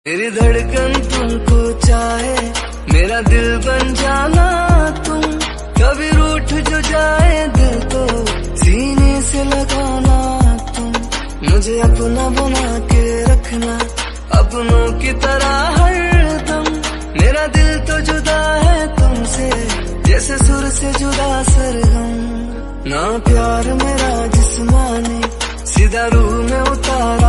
मेरी धड़कन तुमको चाहे, मेरा दिल बन जाना तुम। कभी रूठ जो जाए दिल तो सीने से लगाना तुम। मुझे अपना बना के रखना अपनों की तरह हरदम। मेरा दिल तो जुदा है तुमसे जैसे सुर से जुदा सरगम। ना प्यार मेरा जिस्मानी सीधा रूह में उतारा